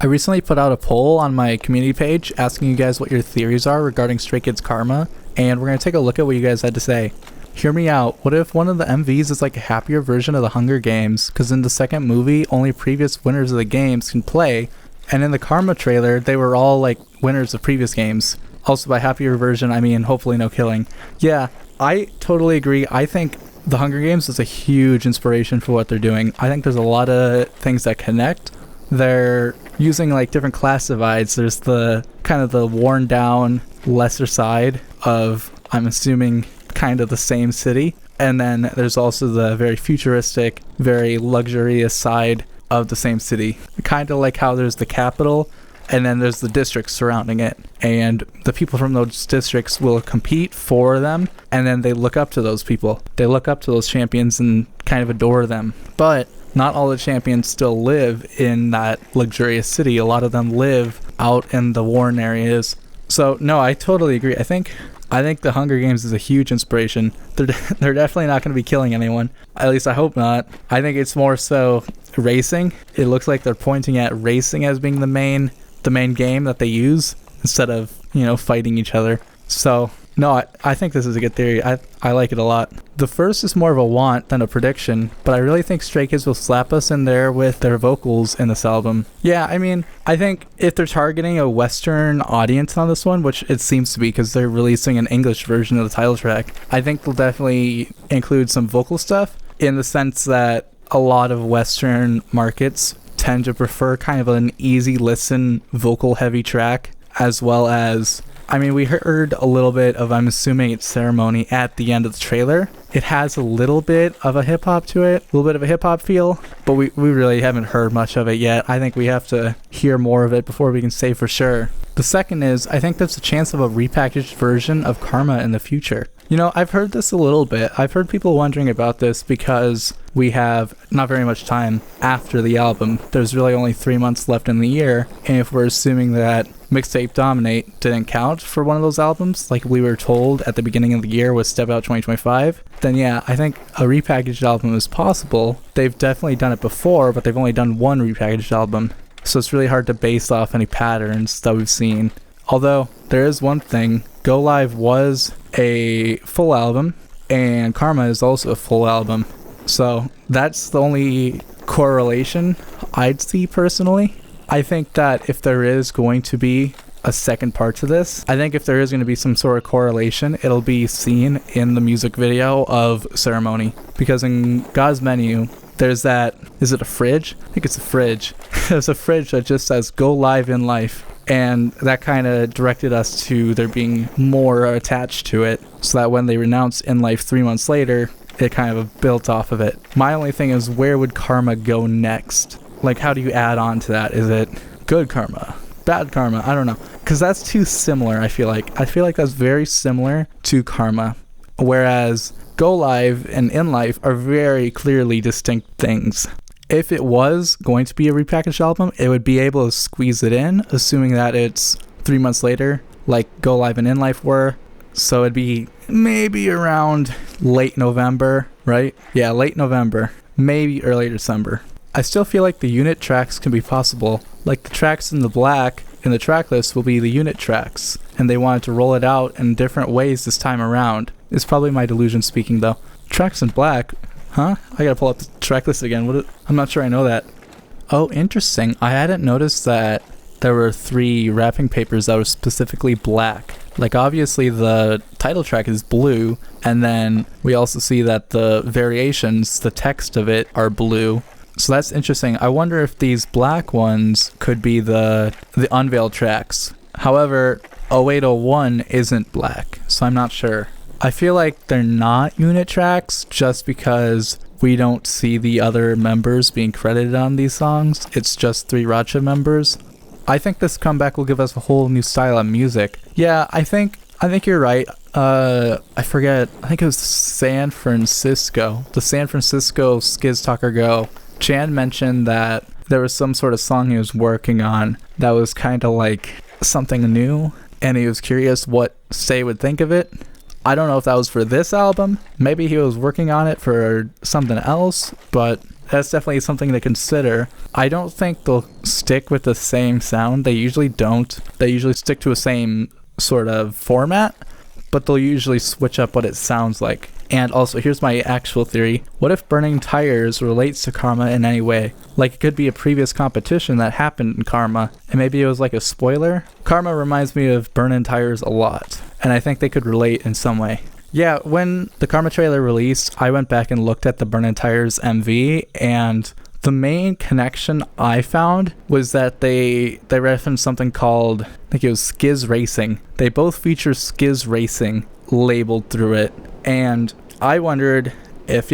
I recently put out a poll on my community page asking you guys what your theories are regarding Stray Kids Karma, and we're going to take a look at what you guys had to say. Hear me out. What if one of the MVs is like a happier version of the Hunger Games? Because in the second movie, only previous winners of the games can play, and in the Karma trailer, they were all like winners of previous games. Also, by happier version, I mean hopefully no killing. Yeah, I totally agree. I think the Hunger Games is a huge inspiration for what they're doing. I think there's a lot of things that connect. They're using like different class divides. There's the kind of the worn down lesser side of, I'm assuming, kind of the same city. And then there's also the very futuristic, very luxurious side of the same city. Kind of like how there's the capital and then there's the districts surrounding it. And the people from those districts will compete for them, and then they look up to those people. They look up to those champions and kind of adore them. But not all the champions still live in that luxurious city. A lot of them live out in the worn areas. So no, I totally agree. I think the Hunger Games is a huge inspiration. They're definitely not going to be killing anyone. At least I hope not. I think it's more so racing. It looks like they're pointing at racing as being the main game that they use instead of, fighting each other. So no, I think this is a good theory. I like it a lot. The first is more of a want than a prediction, but I really think Stray Kids will slap us in there with their vocals in this album. Yeah, I mean, I think if they're targeting a Western audience on this one, which it seems to be because they're releasing an English version of the title track, I think they'll definitely include some vocal stuff in the sense that a lot of Western markets tend to prefer kind of an easy listen, vocal heavy track, as well as, I mean, we heard a little bit of, I'm assuming it's Ceremony at the end of the trailer. It has a little bit of a hip hop to it, a little bit of a hip hop feel, but we really haven't heard much of it yet. I think we have to hear more of it before we can say for sure. The second is, I think there's a chance of a repackaged version of Karma in the future. I've heard this a little bit. I've heard people wondering about this because we have not very much time after the album. There's really only 3 months left in the year, and if we're assuming that Mixtape Dominate didn't count for one of those albums, like we were told at the beginning of the year with Step Out 2025, then yeah, I think a repackaged album is possible. They've definitely done it before, but they've only done one repackaged album, so it's really hard to base off any patterns that we've seen. Although, there is one thing. Go Live was a full album, and Karma is also a full album. So, that's the only correlation I'd see personally. I think that if there is going to be a second part to this, I think if there is going to be some sort of correlation, it'll be seen in the music video of Ceremony. Because in God's Menu, there's that, is it a fridge? I think it's a fridge. There's a fridge that just says Go Live in Life. And that kind of directed us to there being more attached to it, so that when they announced In Life 3 months later, it kind of built off of it. My only thing is, where would Karma go next? Like, how do you add on to that? Is it good karma? Bad karma? I don't know. Because that's too similar, I feel like. I feel like that's very similar to Karma. Whereas Go Live and In Life are very clearly distinct things. If it was going to be a repackaged album, it would be able to squeeze it in, assuming that it's 3 months later, like Go Live and In Life were. So it'd be maybe around late November, right? Yeah, late November, maybe early December. I still feel like the unit tracks can be possible. Like the tracks in the black in the track list will be the unit tracks, and they wanted to roll it out in different ways this time around. It's probably my delusion speaking though. Tracks in black? Huh? I gotta pull up the track list again. I'm not sure I know that. Oh, interesting. I hadn't noticed that there were 3 wrapping papers that were specifically black. Like, obviously the title track is blue, and then we also see that the variations, the text of it, are blue. So that's interesting. I wonder if these black ones could be the unveiled tracks. However, 0801 isn't black, so I'm not sure. I feel like they're not unit tracks just because we don't see the other members being credited on these songs. It's just 3 Racha members. I think this comeback will give us a whole new style of music. Yeah, I think you're right. I forget. I think it was San Francisco. The San Francisco Skiz Talker Go. Chan mentioned that there was some sort of song he was working on that was kind of like something new, and he was curious what Say would think of it. I don't know if that was for this album. Maybe he was working on it for something else, but that's definitely something to consider. I don't think they'll stick with the same sound. They usually don't. They usually stick to a same sort of format, but they'll usually switch up what it sounds like. And also, here's my actual theory. What if Burning Tires relates to Karma in any way? Like, it could be a previous competition that happened in Karma, and maybe it was like a spoiler? Karma reminds me of Burning Tires a lot, and I think they could relate in some way. Yeah, when the Karma trailer released, I went back and looked at the Burning Tires MV, and the main connection I found was that they referenced something called, I think it was Skiz Racing. They both feature Skiz Racing labeled through it, and I wondered if,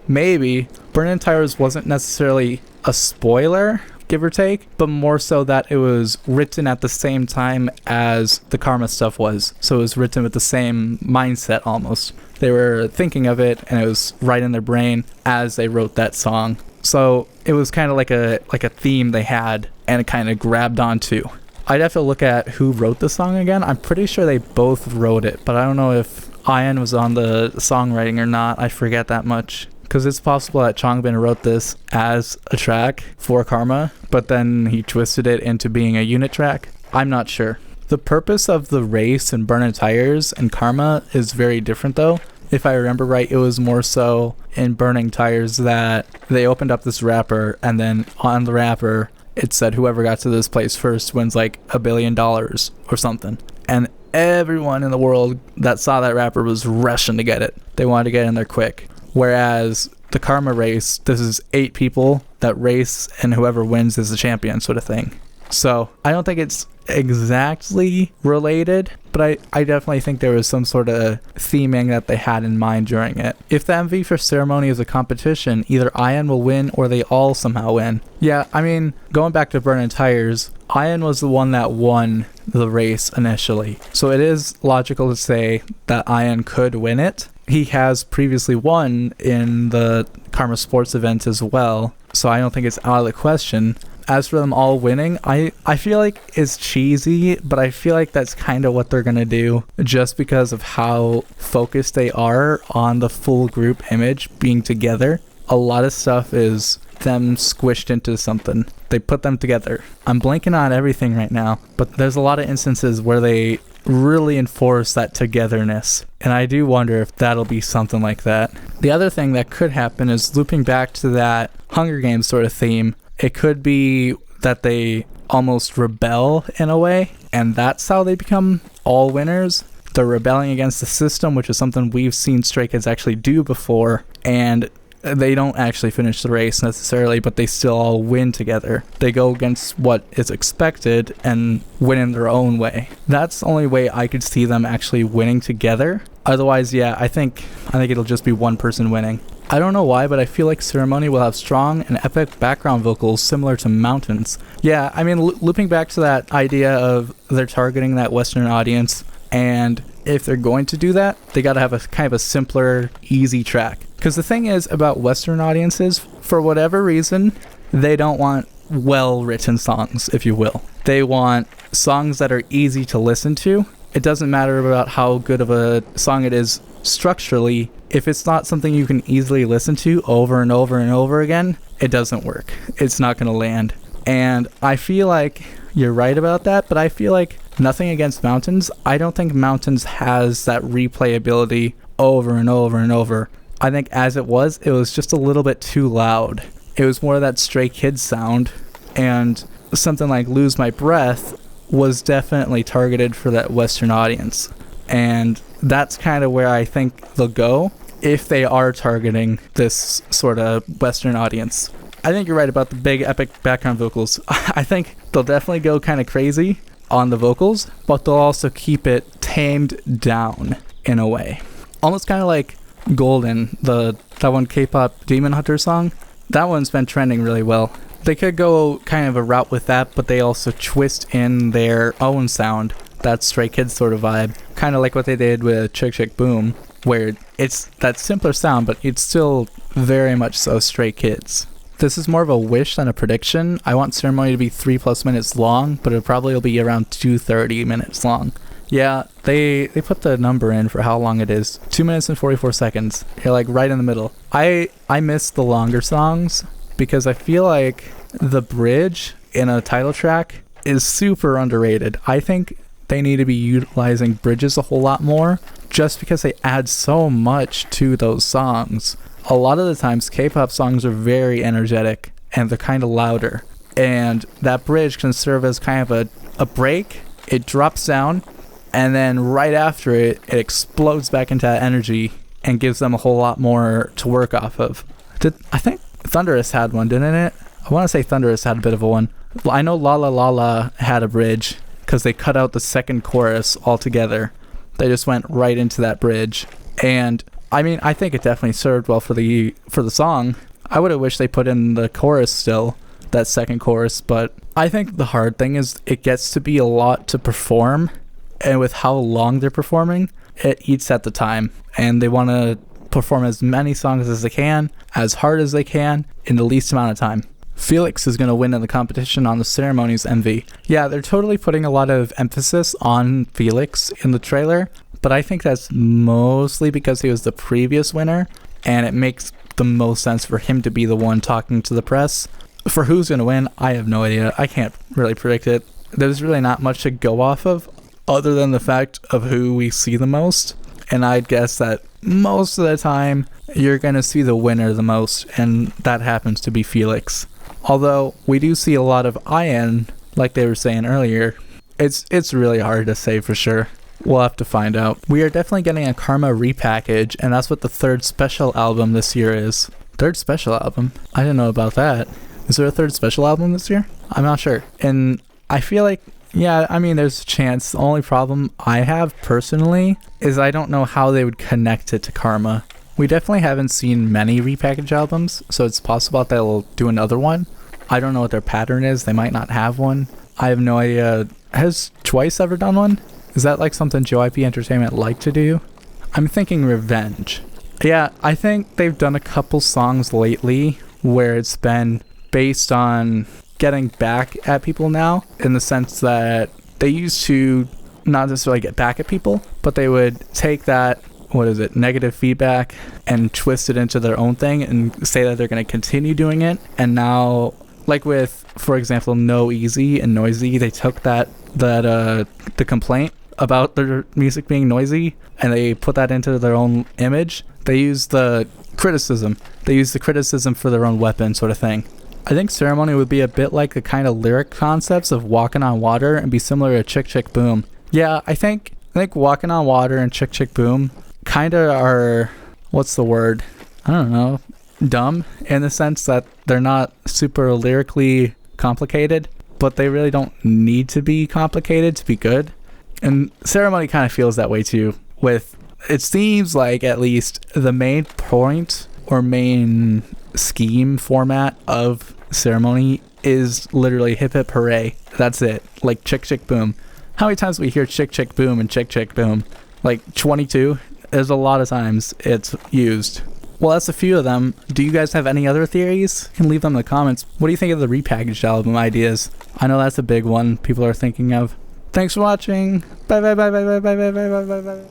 maybe Burning Tires wasn't necessarily a spoiler, give or take, but more so that it was written at the same time as the Karma stuff was. So it was written with the same mindset almost. They were thinking of it, and it was right in their brain as they wrote that song. So it was kind of like a theme they had, and it kind of grabbed onto. I'd have to look at who wrote the song again. I'm pretty sure they both wrote it, but I don't know if Ian was on the songwriting or not. I forget that much. Because it's possible that Changbin wrote this as a track for Karma, but then he twisted it into being a unit track. I'm not sure. The purpose of the race in Burning Tires and Karma is very different though. If I remember right, it was more so in Burning Tires that they opened up this wrapper, and then on the wrapper it said whoever got to this place first wins like $1 billion or something. And everyone in the world that saw that wrapper was rushing to get it. They wanted to get in there quick. Whereas the Karma race, this is 8 people that race, and whoever wins is the champion sort of thing. So I don't think it's exactly related, but I definitely think there was some sort of theming that they had in mind during it. If the MV for Ceremony is a competition, either Ian will win or they all somehow win. Yeah, I mean, going back to Burning Tires, Ian was the one that won the race initially. So it is logical to say that Ian could win it. He has previously won in the Karma Sports event as well, so I don't think it's out of the question. As for them all winning, I feel like it's cheesy, but I feel like that's kind of what they're going to do just because of how focused they are on the full group image being together. A lot of stuff is them squished into something. They put them together. I'm blanking on everything right now, but there's a lot of instances where they really enforce that togetherness, and I do wonder if that'll be something like that. The other thing that could happen is looping back to that Hunger Games sort of theme. It could be that they almost rebel in a way, and that's how they become all winners. They're rebelling against the system, which is something we've seen Stray Kids actually do before, and they don't actually finish the race necessarily, but they still all win together. They go against what is expected and win in their own way. That's the only way I could see them actually winning together. Otherwise, yeah, I think it'll just be one person winning. I don't know why, but I feel like Ceremony will have strong and epic background vocals similar to Mountains. Yeah, I mean, looping back to that idea of they're targeting that Western audience, and if they're going to do that, they gotta have a kind of a simpler, easy track. Because the thing is about Western audiences, for whatever reason, they don't want well-written songs, if you will. They want songs that are easy to listen to. It doesn't matter about how good of a song it is structurally. If it's not something you can easily listen to over and over and over again, it doesn't work. It's not going to land. And I feel like you're right about that, but I feel like nothing against Mountains. I don't think Mountains has that replayability over and over and over. I think as it was just a little bit too loud. It was more of that Stray Kids sound, and something like Lose My Breath was definitely targeted for that Western audience. And that's kind of where I think they'll go if they are targeting this sort of Western audience. I think you're right about the big epic background vocals. I think they'll definitely go kind of crazy on the vocals, but they'll also keep it tamed down in a way. Almost kind of like Golden, that one K-pop Demon Hunter song. That one's been trending really well. They could go kind of a route with that, but they also twist in their own sound, that Stray Kids sort of vibe, kind of like what they did with Chick Chick Boom, where it's that simpler sound, but it's still very much so Stray Kids. This is more of a wish than a prediction. I want Ceremony to be 3+ minutes long, but it probably will be around 2:30 minutes long. Yeah, they put the number in for how long it is. 2 minutes and 44 seconds. You're like right in the middle. I miss the longer songs, because I feel like the bridge in a title track is super underrated. I think they need to be utilizing bridges a whole lot more just because they add so much to those songs. A lot of the times K-pop songs are very energetic and they're kind of louder, and that bridge can serve as kind of a break. It drops down, and then right after it explodes back into that energy and gives them a whole lot more to work off of. I think Thunderous had one, didn't it? I want to say Thunderous had a bit of a one. I know La La La La had a bridge because they cut out the second chorus altogether. They just went right into that bridge. And I mean, I think it definitely served well for the song. I would have wished they put in the chorus still, that second chorus, but I think the hard thing is it gets to be a lot to perform, and with how long they're performing, it eats at the time, and they want to perform as many songs as they can, as hard as they can, in the least amount of time. Felix is going to win in the competition on the Ceremonies MV. Yeah, they're totally putting a lot of emphasis on Felix in the trailer, but I think that's mostly because he was the previous winner, and it makes the most sense for him to be the one talking to the press. For who's going to win, I have no idea. I can't really predict it. There's really not much to go off of other than the fact of who we see the most, and I'd guess that most of the time you're going to see the winner the most, and that happens to be Felix. Although we do see a lot of IN, like they were saying earlier. It's really hard to say for sure. We'll have to find out. We are definitely getting a Karma repackage, and that's what the third special album this year is. Third special album? I didn't know about that. Is there a third special album this year? I'm not sure. And I feel like, yeah, I mean, there's a chance. The only problem I have personally is I don't know how they would connect it to Karma. We definitely haven't seen many repackaged albums, so it's possible that they'll do another one. I don't know what their pattern is. They might not have one. I have no idea. Has Twice ever done one? Is that like something JYP Entertainment like to do? I'm thinking Revenge. Yeah, I think they've done a couple songs lately where it's been based on getting back at people now, in the sense that they used to not necessarily get back at people, but they would take that, negative feedback and twist it into their own thing and say that they're going to continue doing it. And now, like with, for example, No Easy and Noisy, they took the complaint about their music being noisy and they put that into their own image. They use the criticism. They use the criticism for their own weapon, sort of thing. I think Ceremony would be a bit like the kind of lyric concepts of Walking on Water and be similar to Chick Chick Boom. Yeah, I think Walking on Water and Chick Chick Boom kind of are, what's the word? I don't know. Dumb in the sense that they're not super lyrically complicated, but they really don't need to be complicated to be good. And Ceremony kind of feels that way too. With, it seems like at least the main point or main scheme format of Ceremony is literally hip hip hooray. That's it. Like Chick Chick Boom. How many times we hear Chick Chick Boom and Chick Chick Boom? Like 22. There's a lot of times it's used. Well, that's a few of them. Do you guys have any other theories? You can leave them in the comments. What do you think of the repackaged album ideas? I know that's a big one people are thinking of. Thanks for watching. Bye bye bye bye bye bye bye bye bye bye.